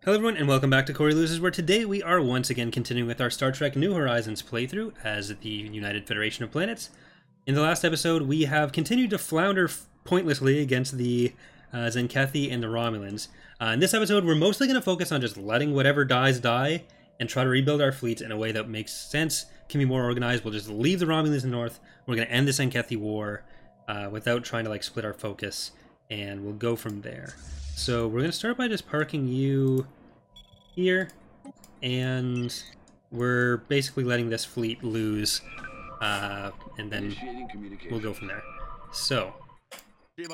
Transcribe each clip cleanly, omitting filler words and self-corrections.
Hello everyone and welcome back to Corey Loses, where today we are once again continuing with our Star Trek New Horizons playthrough as the United Federation of Planets. In the last episode, we have continued to flounder pointlessly against the Zenkethi and the Romulans. In this episode, we're mostly going to focus on just letting whatever dies die and try to rebuild our fleets in a way that makes sense, can be more organized. We'll just leave the Romulans in the north. We're going to end the Zenkethi war without trying to split our focus, and we'll go from there. So we're going to start by just parking you here, and we're basically letting this fleet lose, and then we'll go from there. So I'm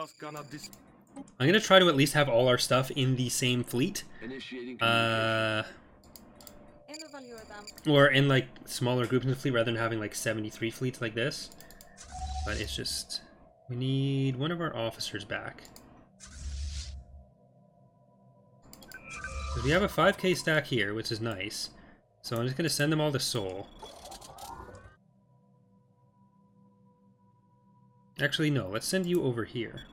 going to try to at least have all our stuff in the same fleet, or in smaller groups in the fleet rather than having 73 fleets like this. But it's just, we need one of our officers back. We have a 5k stack here, which is nice. So I'm just going to send them all to Seoul. Actually, no. Let's send you over here.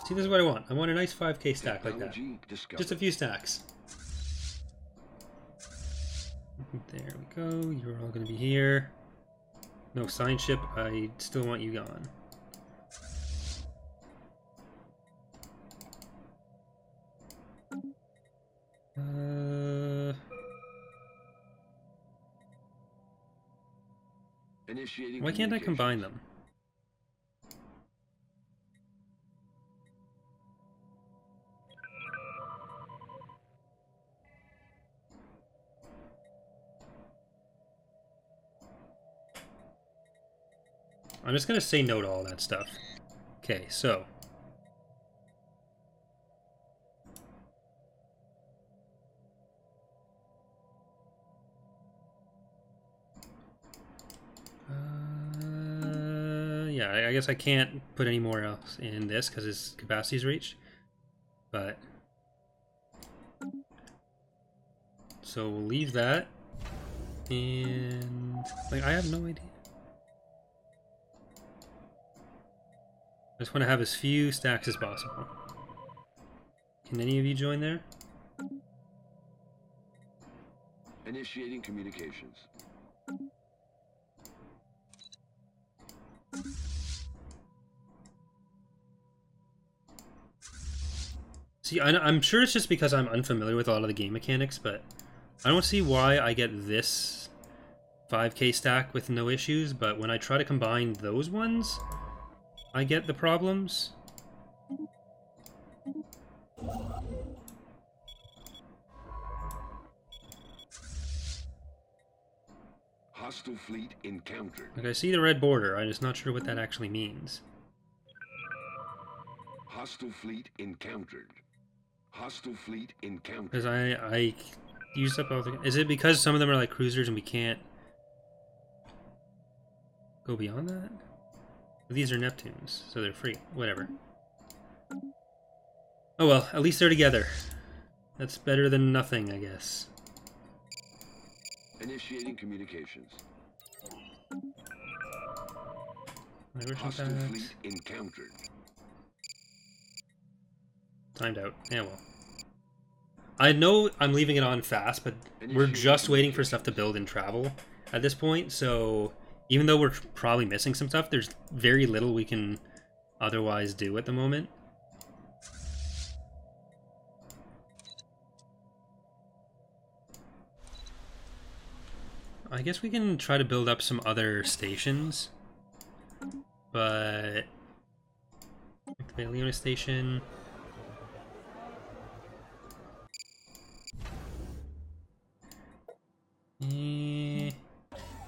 See, this is what I want. I want a nice 5k stack like that. Just a few stacks. There we go. You're all going to be here. No sign ship. I still want you gone. Why can't I combine them? I'm just gonna say no to all that stuff. Okay, so yeah, I guess I can't put any more else in this because its capacity is reached. But so we'll leave that, and I have no idea. I just want to have as few stacks as possible. Can any of you join there? Initiating communications. See, I'm sure it's just because I'm unfamiliar with a lot of the game mechanics, but I don't see why I get this 5k stack with no issues, but when I try to combine those ones, I get the problems. Hostile fleet encountered. I see the red border, I'm just not sure what that actually means. Hostile fleet encountered. Hostile fleet encountered. Because I used up all the... Is it because some of them are cruisers and we can't go beyond that? These are Neptunes, so they're free. Whatever. Oh well, at least they're together. That's better than nothing, I guess. Initiating communications. Hostile fleet encountered. Timed out. Yeah, well. I know I'm leaving it on fast, but we're just waiting for stuff to build and travel at this point, so even though we're probably missing some stuff, there's very little we can otherwise do at the moment. I guess we can try to build up some other stations, but the Leona station.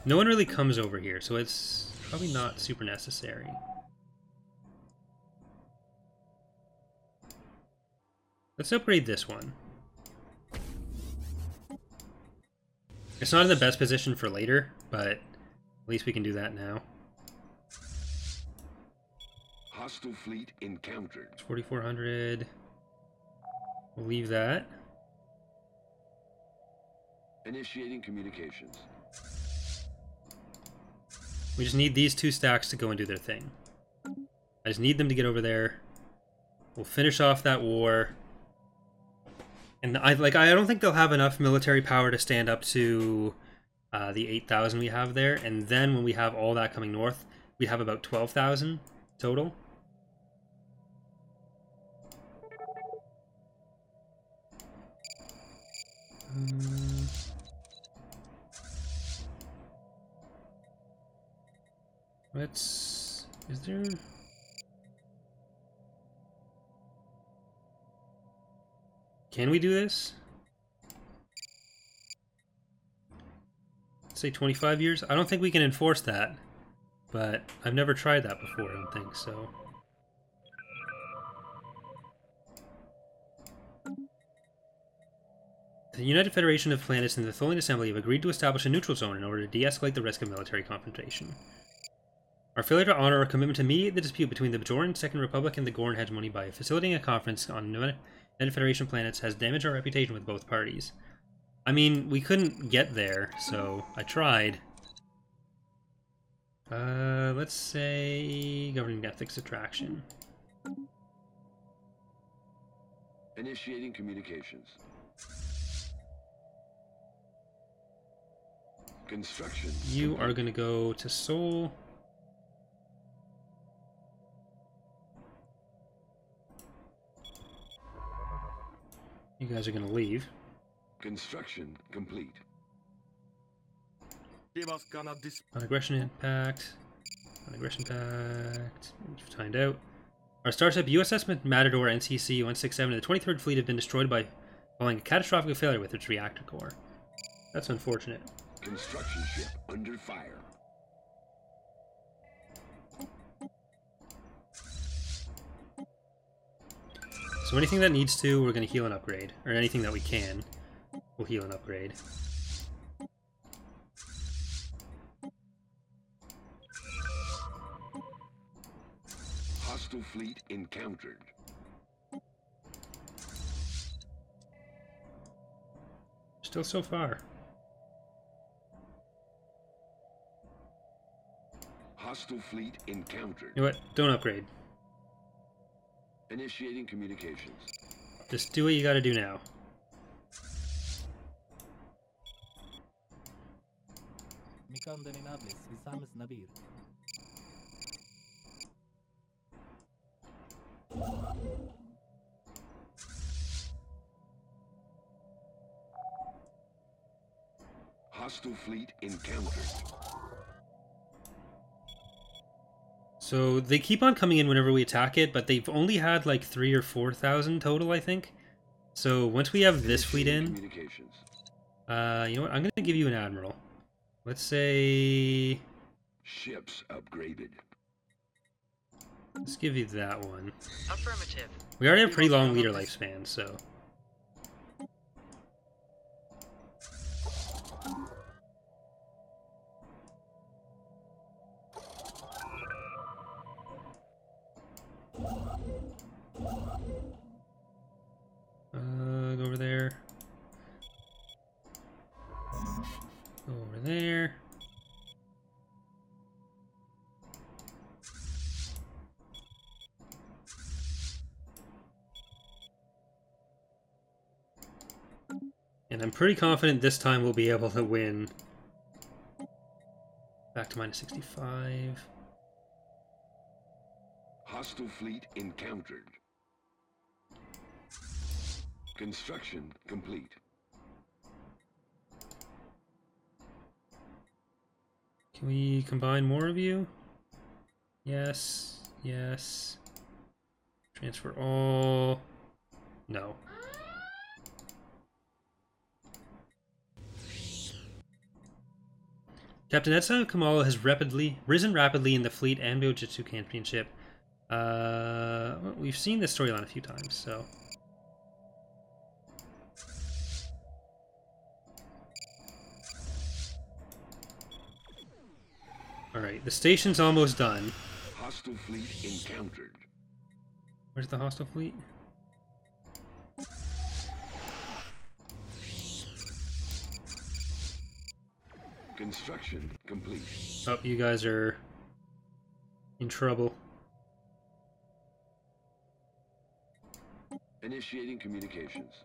No one really comes over here, so it's probably not super necessary. Let's upgrade this one. It's not in the best position for later, but at least we can do that now. Hostile fleet encountered. It's 4,400. We'll leave that. Initiating communications. We just need these two stacks to go and do their thing. I just need them to get over there. We'll finish off that war. And I don't think they'll have enough military power to stand up to the 8,000 we have there. And then when we have all that coming north, we have about 12,000 total. Is there... Can we do this? Let's say 25 years? I don't think we can enforce that, but I've never tried that before, I don't think, so... The United Federation of Planets and the Tholian Assembly have agreed to establish a neutral zone in order to de-escalate the risk of military confrontation. Our failure to honor our commitment to mediate the dispute between the Bajoran Second Republic and the Gorn hegemony by facilitating a conference on United Federation planets has damaged our reputation with both parties. I mean, we couldn't get there, so I tried. Let's say governing ethics attraction. Initiating communications. Construction. You are going to go to Seoul. You guys are going to leave. Construction complete. Non-aggression impact. Non-aggression pact. Find out. Our starship USS Matador NCC 167 and the 23rd Fleet have been destroyed by following a catastrophic failure with its reactor core. That's unfortunate. Construction ship under fire. So anything that needs to, we're going to heal and upgrade. Or anything that we can, we'll heal and upgrade. Hostile fleet encountered. Still so far. Hostile fleet encountered. You know what? Don't upgrade. Initiating communications. Just do what you gotta do now. Hostile fleet encountered. So they keep on coming in whenever we attack it, but they've only had like 3,000 or 4,000 total, I think. So once we have this fleet in, you know what? I'm gonna give you an admiral. Let's say ships upgraded. Let's give you that one. Affirmative. We already have a pretty long leader lifespan, so. Go over there. Go over there. And I'm pretty confident this time we'll be able to win. Back to minus 65. Hostile fleet encountered. Construction complete. Can we combine more of you? Yes. Yes. Transfer all. No. Captain Etsa Kamala has risen rapidly in the fleet and Byojutsu Championship. Well, we've seen this storyline a few times, so. Alright, the station's almost done. Hostile fleet encountered. Where's the hostile fleet? Construction complete. Oh, you guys are in trouble. Initiating communications.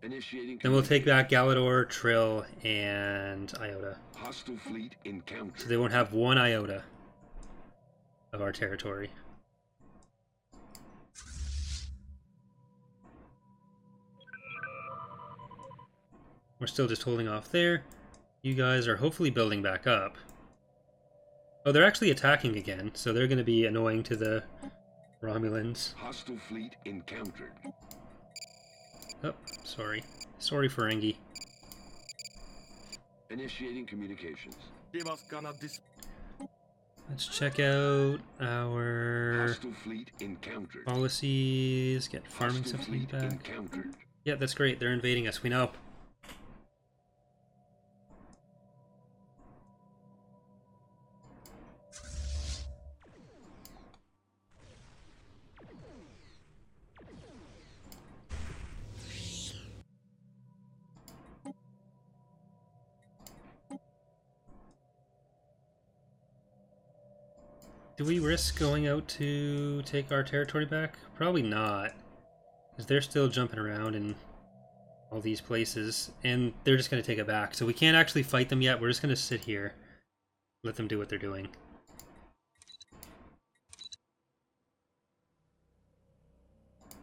Initiating Then we'll take communication. back Galador, Trill, and Iota. Hostile fleet encountered. So they won't have 1 iota of our territory. We're still just holding off there. You guys are hopefully building back up. Oh, they're actually attacking again, so they're going to be annoying to the Romulans. Hostile fleet encountered. Oh, sorry. Sorry, Ferengi. Initiating communications. Let's check out our Hostile fleet encountered. policies. Get farming Hostile subsidies fleet back. encountered. Yeah, that's great. They're invading us. We know. Do we risk going out to take our territory back? Probably not. Because they're still jumping around in all these places, and they're just going to take it back. So we can't actually fight them yet. We're just going to sit here. Let them do what they're doing.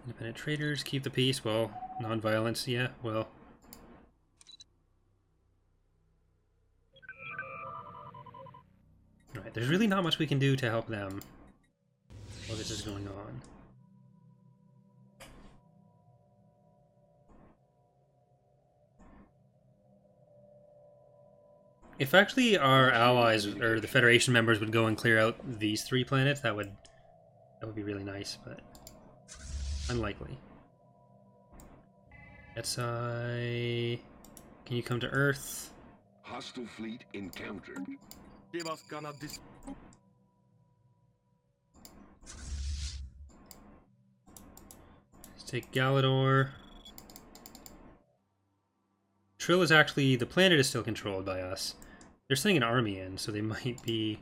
Independent traders, keep the peace. Well, non-violence, yeah, well. Alright, there's really not much we can do to help them while this is going on. If actually our allies, or the Federation members, would go and clear out these 3 planets, that would be really nice, but unlikely. Etsai, can you come to Earth? Hostile fleet encountered. Let's take Galador. Trill is actually, the planet is still controlled by us. They're sending an army in, so they might be...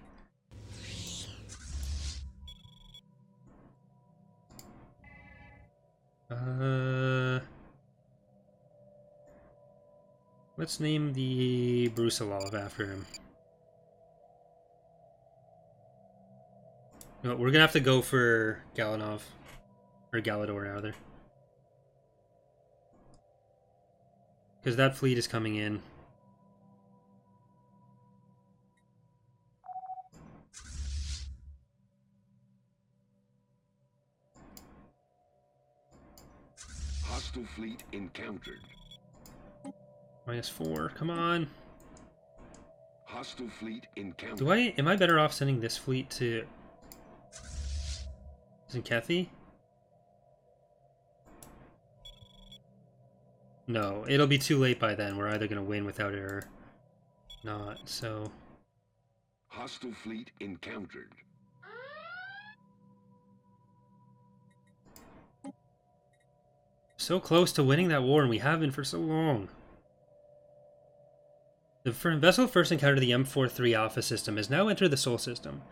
Let's name the Brusilov after him. No, we're gonna have to go for Galanov. Or Galador, rather. Because that fleet is coming in. Hostile fleet encountered. -4, come on. Hostile fleet encountered. Am I better off sending this fleet to Zinkethi? No, it'll be too late by then. We're either going to win without it or not, so... Hostile fleet encountered. So close to winning that war, and we have been for so long. The vessel first encountered the M43 Alpha system has now entered the Sol system.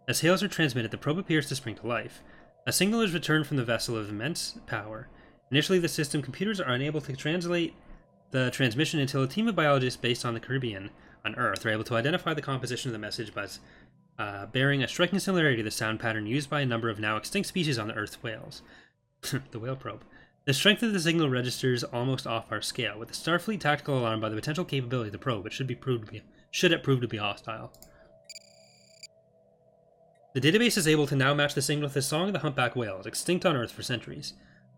As hails are transmitted, the probe appears to spring to life. A signal is returned from the vessel of immense power. Initially, the system computers are unable to translate the transmission until a team of biologists based on the Caribbean on Earth are able to identify the composition of the message by bearing a striking similarity to the sound pattern used by a number of now extinct species on the Earth's whales. The whale probe. The strength of the signal registers almost off our scale, with the Starfleet tactical alarm by the potential capability of the probe. It should it prove to be hostile. The database is able to now match the signal with the song of the humpback whales, extinct on Earth for centuries.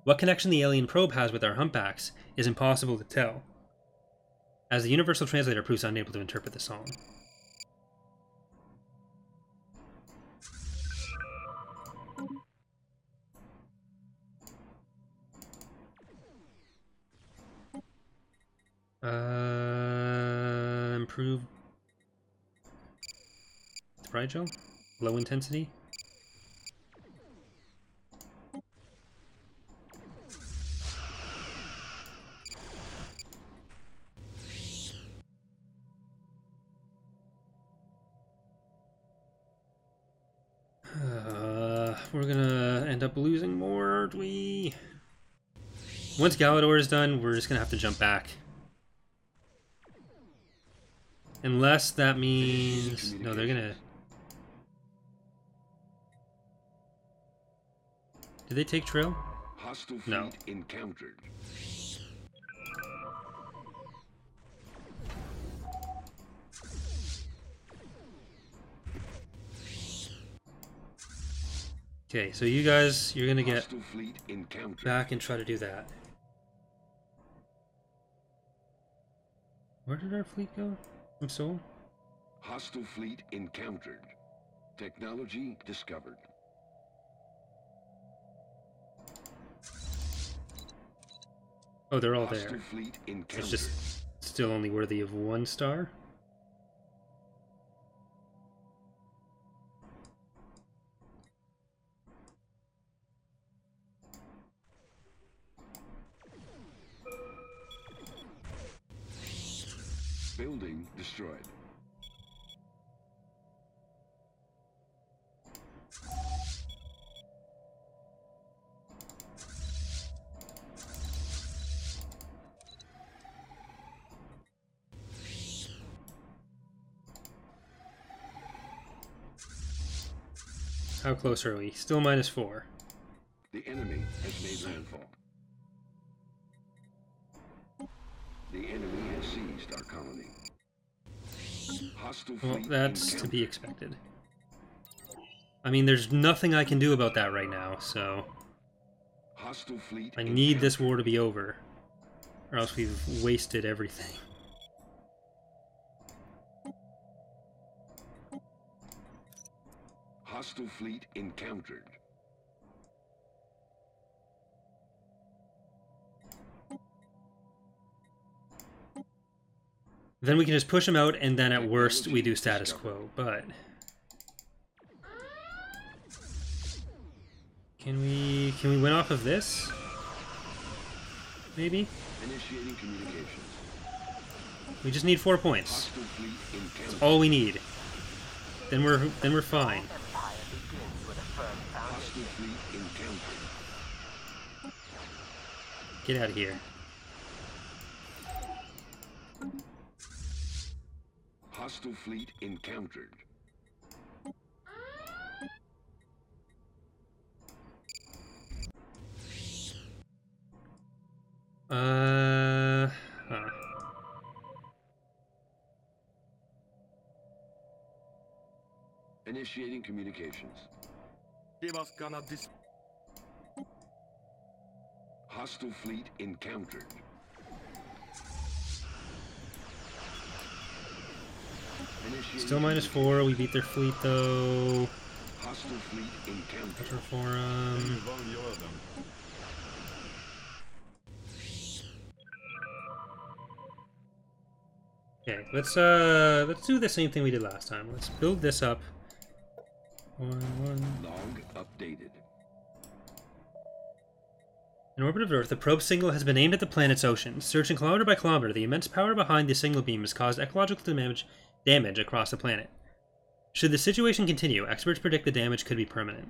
What connection the alien probe has with our humpbacks is impossible to tell, as the universal translator proves unable to interpret the song. Improve Rigel? Low intensity? We're gonna end up losing more, aren't we? Once Galador is done, we're just gonna have to jump back. Unless that means... No, they're gonna... Did they take Trill? Hostile fleet No. encountered. Okay, so you guys, you're gonna get Hostile fleet encountered. back and try to do that. Where did our fleet go? I'm Seoul? Hostile fleet encountered. Technology discovered. Oh, they're all Hostile there. fleet encountered. It's just still only worthy of 1 star. Building destroyed. How close are we? Still -4. The enemy has made landfall. The enemy has seized our colony. Hostile Well, fleet that's to encountered. be expected. I mean, there's nothing I can do about that right now, so... Hostile fleet I need this encountered. war to be over, or else we've wasted everything. Hostile fleet encountered. Then we can just push them out, and then at worst we do status quo, but... Can we win off of this? Maybe? Initiating communications. We just need 4 points. Hostile fleet encountered. That's all we need. Then we're fine. Hostile fleet encountered. Get out of here. Hostile fleet encountered. Huh. Initiating communications. Hostile fleet encountered. Initiating Still -4. We beat their fleet though. Hostile fleet encountered. Culture Forum. Okay, let's do the same thing we did last time. Let's build this up. One. Log updated. In orbit of Earth, the probe signal has been aimed at the planet's oceans. Searching kilometer by kilometer, the immense power behind the signal beam has caused ecological damage across the planet. Should the situation continue, experts predict the damage could be permanent.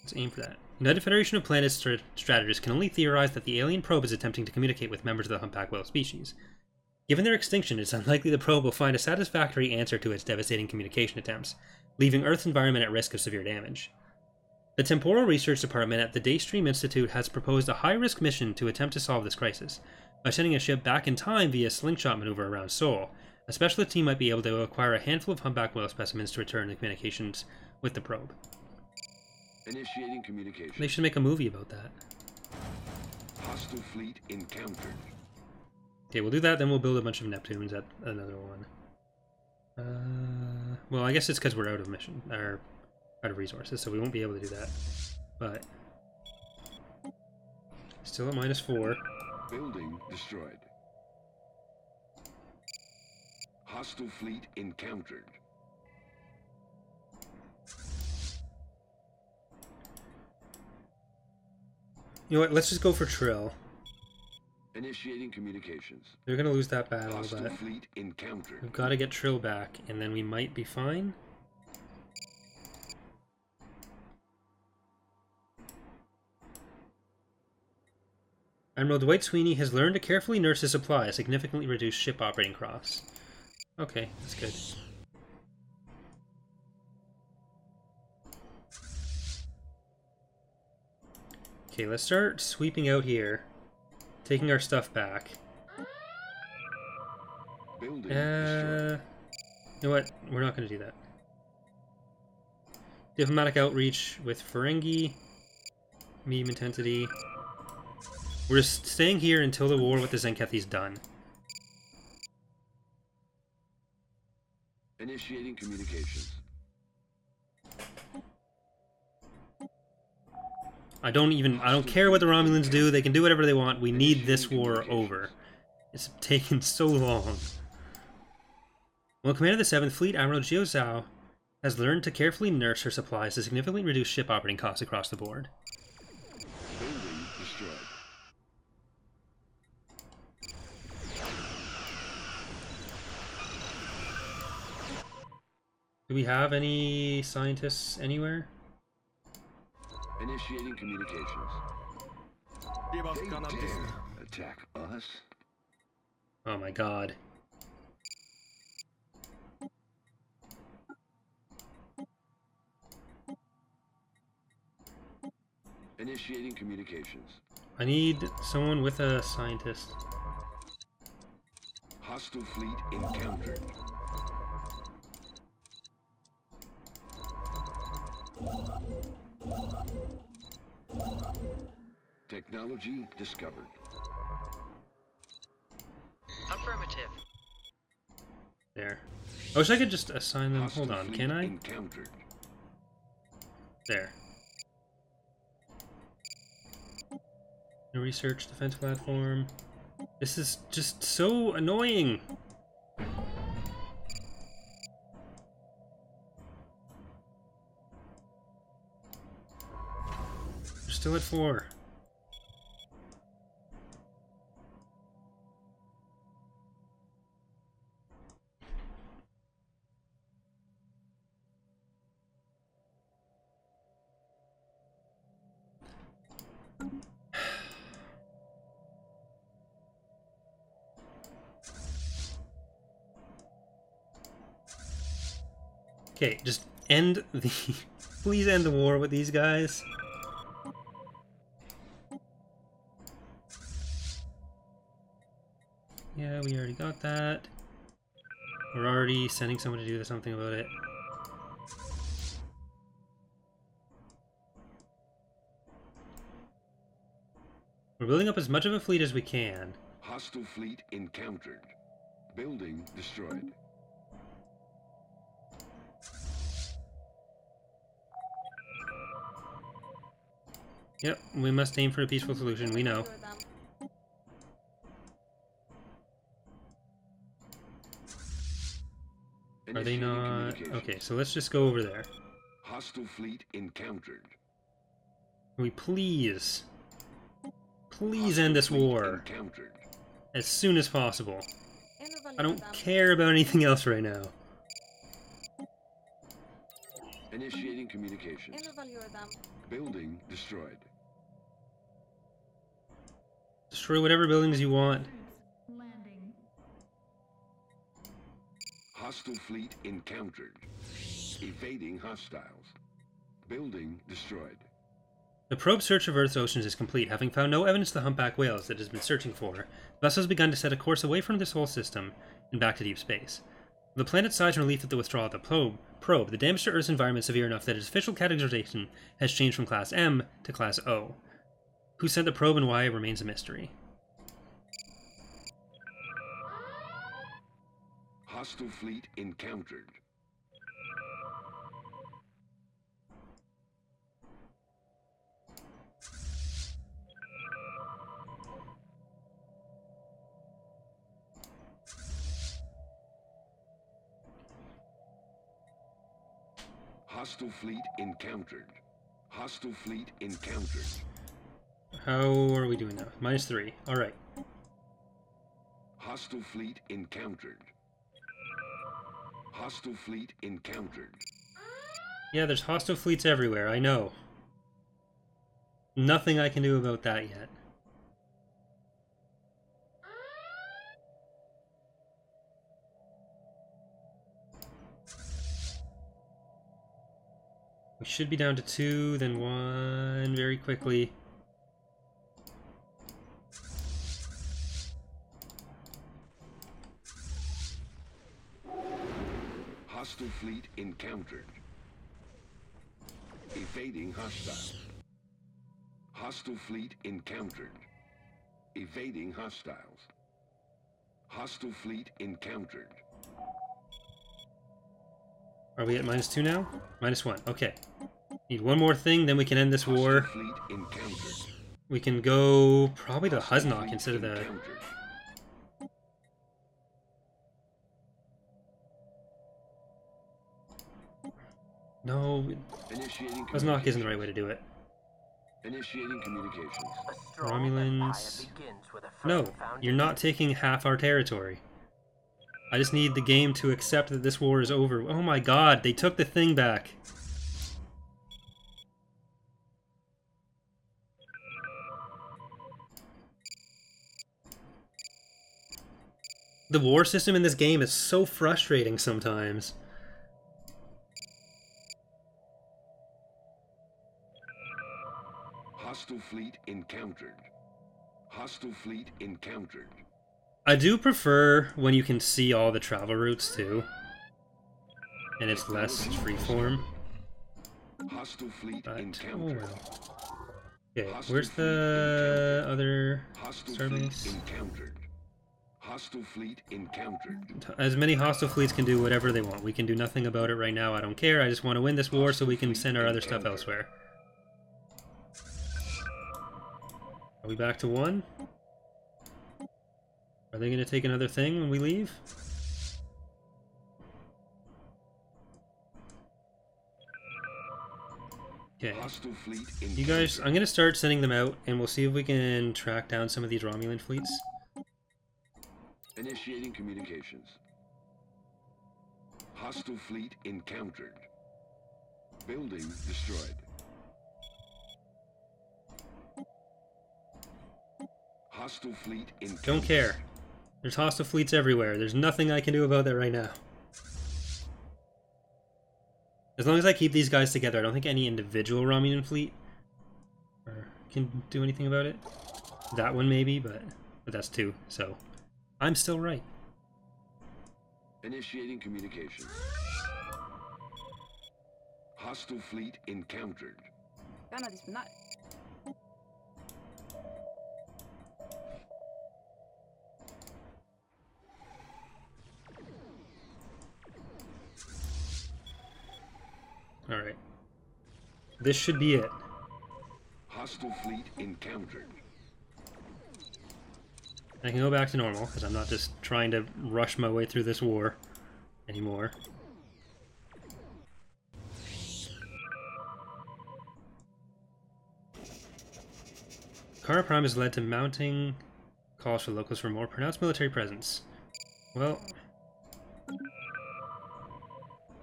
Let's aim for that. United Federation of Planets strategists can only theorize that the alien probe is attempting to communicate with members of the humpback whale species. Given their extinction, it's unlikely the probe will find a satisfactory answer to its devastating communication attempts, leaving Earth's environment at risk of severe damage. The Temporal Research Department at the Daystream Institute has proposed a high-risk mission to attempt to solve this crisis. By sending a ship back in time via slingshot maneuver around Seoul, a specialist team might be able to acquire a handful of humpback whale specimens to return to communications with the probe. Initiating communications. They should make a movie about that. Hostile fleet encountered. Okay, we'll do that, then we'll build a bunch of Neptunes at another one. Well, I guess it's because we're out of mission, or out of resources, so we won't be able to do that. But still at -4. Building destroyed. Hostile fleet encountered. You know what? Let's just go for Trill. Initiating communications. They're gonna lose that battle, Hostile but fleet encountered. we've got to get Trill back, and then we might be fine. Admiral Dwight Sweeney has learned to carefully nurse his supplies, significantly reduce ship operating costs. Okay, that's good. Okay, let's start sweeping out here. Taking our stuff back. You know what? We're not going to do that. Diplomatic outreach with Ferengi. Medium intensity. We're just staying here until the war with the Zenkethi's done. Initiating communications. I don't care what the Romulans do. They can do whatever they want. We need this war over. It's taken so long. While command of the 7th Fleet, Admiral Jiao Zhao has learned to carefully nurse her supplies to significantly reduce ship operating costs across the board. Building destroyed. Do we have any scientists anywhere? Initiating communications. They dare attack us? Oh my god. Initiating communications. I need someone with a scientist. Hostile fleet encountered. Technology discovered. Affirmative. There. I wish I could just assign them. Hostile Hold on, fleet can I? Encountered. There. No research defense platform. This is just so annoying. We're still at 4. Okay, just end the... Please end the war with these guys. Yeah, we already got that. We're already sending someone to do something about it. We're building up as much of a fleet as we can. Hostile fleet encountered. Building destroyed. Yep, we must aim for a peaceful solution, we know. Are they not... Okay, so let's just go over there. Hostile fleet encountered. Can we please end this war Encountered. as soon as possible? I don't care about anything else right now. Initiating communications. Building destroyed. Destroy whatever buildings you want. Landing. Hostile fleet encountered. Evading hostiles. Building destroyed. The probe's search of Earth's oceans is complete. Having found no evidence of the humpback whales that it has been searching for, the vessel has begun to set a course away from this whole system and back to deep space. The planet's size and relief at the withdrawal of the probe, the damage to Earth's environment is severe enough that its official categorization has changed from Class M to Class O. Who sent the probe and why remains a mystery. Hostile fleet encountered. Hostile fleet encountered. Hostile fleet encountered. How are we doing now? -3. Alright. Hostile fleet encountered. Hostile fleet encountered. Yeah, there's hostile fleets everywhere, I know. Nothing I can do about that yet. We should be down to 2, then 1 very quickly. Hostile fleet encountered. Evading hostile. Hostile fleet encountered. Evading hostiles. Hostile fleet encountered. Are we at -2 now? -1. Okay. Need one more thing, then we can end this war. Hostile fleet encountered. We can go probably to Hostile Huznok fleet instead of the... encountered. No, Initiating Huznok isn't the right way to do it. Initiating communications. A strong Romulans. empire begins with a firm No, foundation. you're not taking half our territory. I just need the game to accept that this war is over. Oh my god, they took the thing back. The war system in this game is so frustrating sometimes. Hostile fleet encountered. Hostile fleet encountered. I do prefer when you can see all the travel routes too. And it's less freeform. Hostile fleet But, oh encountered. well. Okay, where's the other Hostile fleet starbase? encountered. Hostile fleet encountered. As many hostile fleets can do whatever they want. We can do nothing about it right now. I don't care. I just want to win this war so we can send our other stuff elsewhere. Are we back to 1? Are they going to take another thing when we leave? Okay. Hostile fleet You guys, I'm going to start sending them out, and we'll see if we can track down some of these Romulan fleets. Initiating communications. Hostile fleet encountered. Building destroyed. Hostile fleet encountered. Don't care. There's hostile fleets everywhere. There's nothing I can do about that right now. As long as I keep these guys together, I don't think any individual Romulan fleet can do anything about it. That one maybe, but that's 2, so I'm still right. Initiating communications. Hostile fleet encountered. Gana disponar. Alright. This should be it. Hostile fleet encountered. I can go back to normal, because I'm not just trying to rush my way through this war anymore. Kara Prime has led to mounting calls for locals for more pronounced military presence. Well,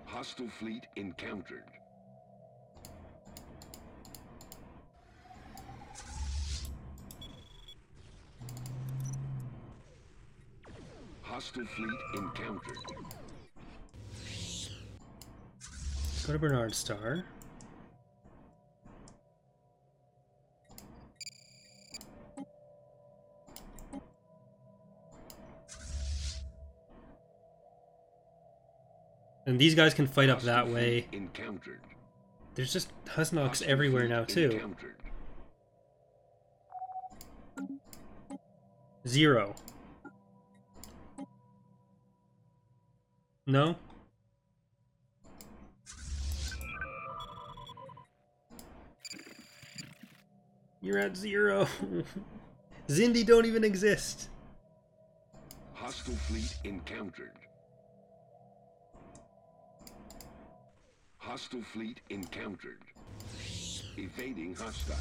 Hostile fleet encountered. Hostile fleet encountered. let's go to Bernard Star. And these guys can fight up that Hostile way. fleet encountered. There's just Husnoks Hostile everywhere fleet now too. encountered. 0. No? You're at 0. Zindi don't even exist. Hostile fleet encountered. Hostile fleet encountered. Evading hostile.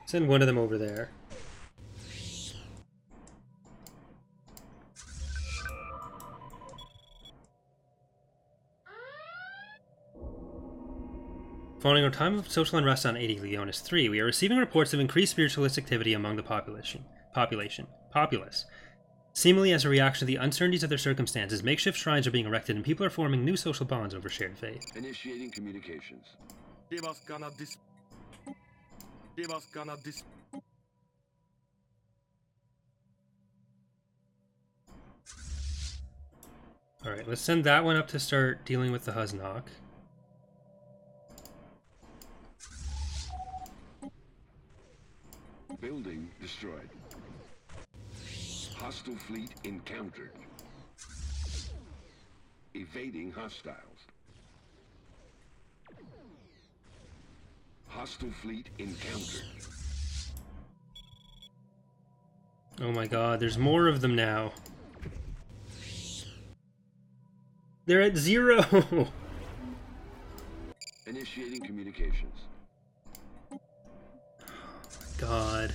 Send one of them over there. Following our time of social unrest on 80 Leonis 3, we are receiving reports of increased spiritualist activity among the populace. Seemingly as a reaction to the uncertainties of their circumstances, makeshift shrines are being erected and people are forming new social bonds over shared faith. Initiating communications. Alright, let's send that one up to start dealing with the Huznok. Building destroyed. Hostile fleet encountered. Evading hostiles. Hostile fleet encountered. Oh my god, there's more of them now. They're at 0! Initiating communications. God.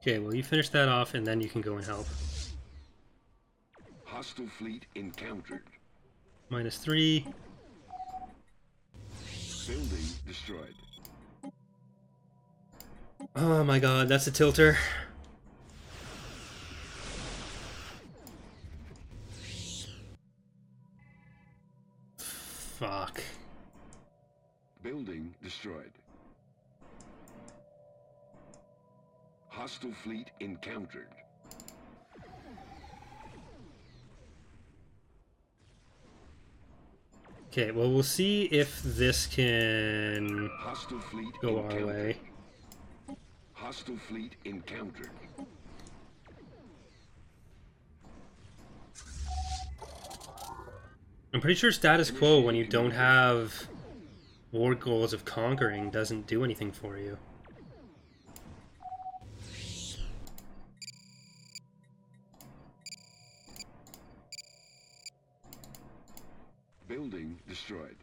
Okay, well you finish that off and then you can go and help. Hostile fleet encountered. -3. Building destroyed. Oh my god, that's a tilter. Fuck. Building destroyed. Hostile fleet encountered. Okay, well we'll see if this can Hostile fleet go encountered. our way. Hostile fleet encountered. I'm pretty sure status quo when you don't have war goals of conquering doesn't do anything for you. Building destroyed.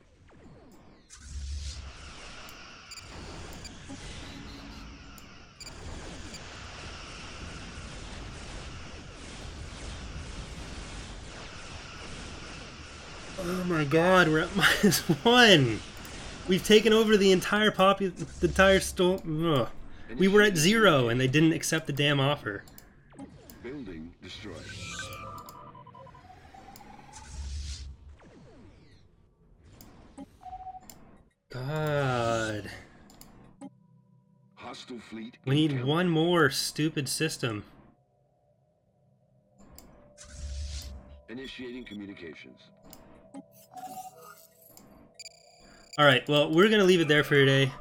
Oh my god, we're at -1! We've taken over the entire the entire storm. We were at 0 and they didn't accept the damn offer. Building destroyed. God. Hostile fleet We need encountered. one more stupid system. Initiating communications. Alright, well, we're gonna leave it there for today.